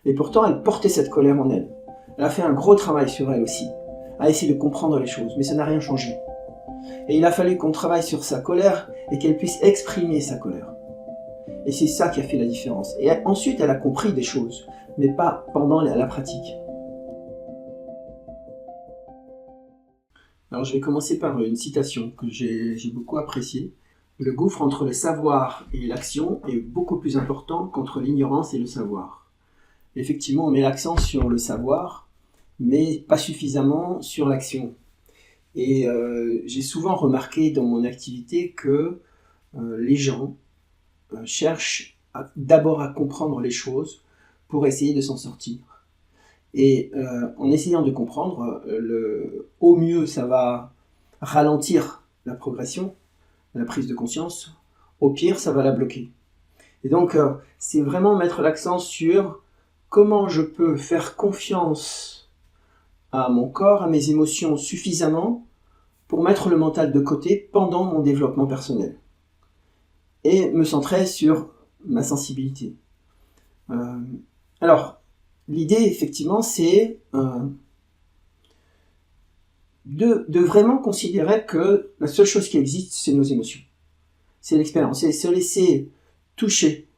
Et pourtant, elle portait cette colère en elle. Elle a fait un gros travail sur elle aussi, à essayer de comprendre les choses, mais ça n'a rien changé. Et il a fallu qu'on travaille sur sa colère et qu'elle puisse exprimer sa colère. Et c'est ça qui a fait la différence. Et ensuite, elle a compris des choses, mais pas pendant la pratique. Alors je vais commencer par une citation que j'ai beaucoup appréciée. Le gouffre entre le savoir et l'action est beaucoup plus important qu'entre l'ignorance et le savoir. Effectivement, on met l'accent sur le savoir, mais pas suffisamment sur l'action. Et j'ai souvent remarqué dans mon activité que les gens cherchent d'abord à comprendre les choses pour essayer de s'en sortir. Et en essayant de comprendre, au mieux ça va ralentir la progression, la prise de conscience, au pire ça va la bloquer. Et donc c'est vraiment mettre l'accent sur comment je peux faire confiance à mon corps, à mes émotions suffisamment pour mettre le mental de côté pendant mon développement personnel et me centrer sur ma sensibilité. Alors, l'idée, effectivement, c'est de vraiment considérer que la seule chose qui existe, c'est nos émotions. C'est l'expérience, c'est se laisser toucher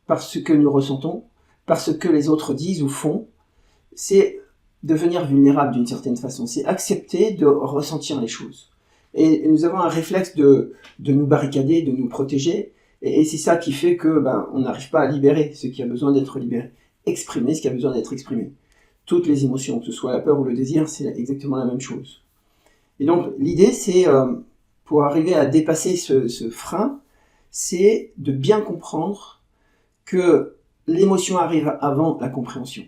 par ce que nous ressentons, par ce que les autres disent ou font. C'est devenir vulnérable d'une certaine façon, c'est accepter de ressentir les choses. Et nous avons un réflexe de nous barricader, de nous protéger, et c'est ça qui fait que on n'arrive pas à libérer ce qui a besoin d'être libéré, exprimer ce qui a besoin d'être exprimé. Toutes les émotions, que ce soit la peur ou le désir, c'est exactement la même chose. Et donc l'idée, c'est pour arriver à dépasser ce frein, c'est de bien comprendre que l'émotion arrive avant la compréhension.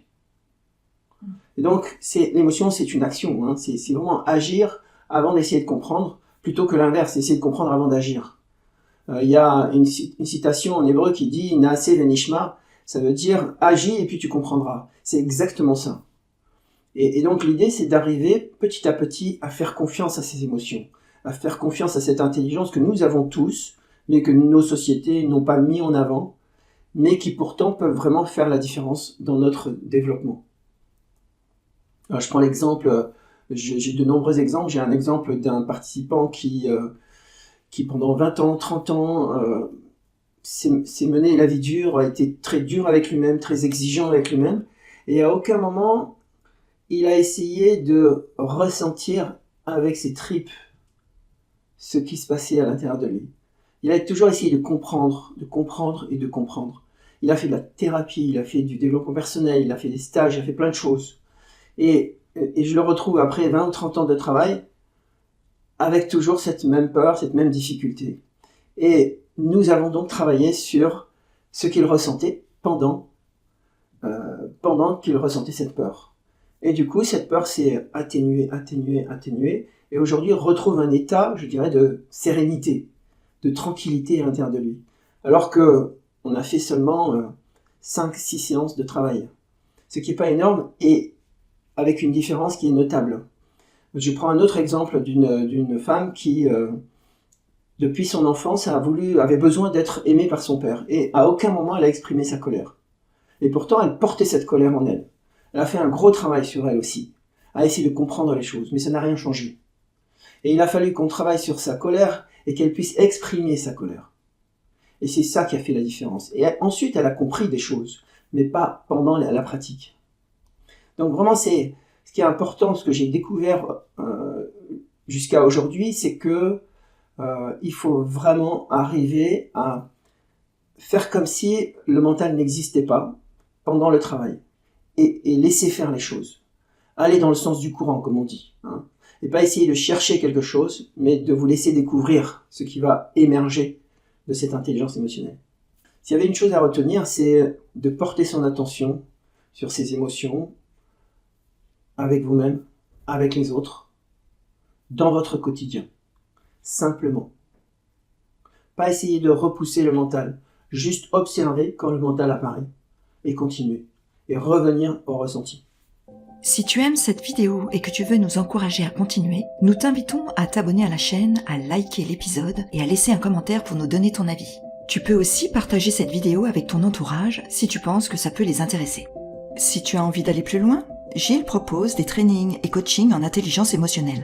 Et donc, l'émotion, c'est une action, hein. C'est vraiment agir avant d'essayer de comprendre, plutôt que l'inverse, essayer de comprendre avant d'agir. Il y a une citation en hébreu qui dit « Naase venishma », ça veut dire « agis et puis tu comprendras ». C'est exactement ça. Et donc, l'idée, c'est d'arriver petit à petit à faire confiance à ces émotions, à faire confiance à cette intelligence que nous avons tous, mais que nos sociétés n'ont pas mis en avant, mais qui pourtant peuvent vraiment faire la différence dans notre développement. Alors, je prends l'exemple, j'ai de nombreux exemples. J'ai un exemple d'un participant qui pendant 20 ans, 30 ans, s'est mené la vie dure, a été très dur avec lui-même, très exigeant avec lui-même, et à aucun moment, il a essayé de ressentir avec ses tripes ce qui se passait à l'intérieur de lui. Il a toujours essayé de comprendre et de comprendre. Il a fait de la thérapie, il a fait du développement personnel, il a fait des stages, il a fait plein de choses. Et je le retrouve après 20 ou 30 ans de travail avec toujours cette même peur, cette même difficulté. Et nous avons donc travaillé sur ce qu'il ressentait pendant qu'il ressentait cette peur. Et du coup, cette peur s'est atténuée, et aujourd'hui retrouve un état, je dirais, de sérénité, de tranquillité à l'intérieur de lui. Alors que on a fait seulement 5-6 séances de travail. Ce qui n'est pas énorme, et avec une différence qui est notable. Je prends un autre exemple d'une femme qui, depuis son enfance, avait besoin d'être aimée par son père. Et à aucun moment, elle a exprimé sa colère. Et pourtant, elle portait cette colère en elle. Elle a fait un gros travail sur elle aussi, à essayer de comprendre les choses, mais ça n'a rien changé. Et il a fallu qu'on travaille sur sa colère et qu'elle puisse exprimer sa colère. Et c'est ça qui a fait la différence. Et ensuite, elle a compris des choses, mais pas pendant la pratique. Donc vraiment, c'est ce qui est important, ce que j'ai découvert jusqu'à aujourd'hui, c'est que il faut vraiment arriver à faire comme si le mental n'existait pas pendant le travail et laisser faire les choses. Aller dans le sens du courant, comme on dit, hein. Et pas essayer de chercher quelque chose, mais de vous laisser découvrir ce qui va émerger de cette intelligence émotionnelle. S'il y avait une chose à retenir, c'est de porter son attention sur ses émotions, avec vous-même, avec les autres, dans votre quotidien. Simplement. Pas essayer de repousser le mental, juste observer quand le mental apparaît, et continuer, et revenir au ressenti. Si tu aimes cette vidéo et que tu veux nous encourager à continuer, nous t'invitons à t'abonner à la chaîne, à liker l'épisode et à laisser un commentaire pour nous donner ton avis. Tu peux aussi partager cette vidéo avec ton entourage si tu penses que ça peut les intéresser. Si tu as envie d'aller plus loin, Gilles propose des trainings et coachings en intelligence émotionnelle.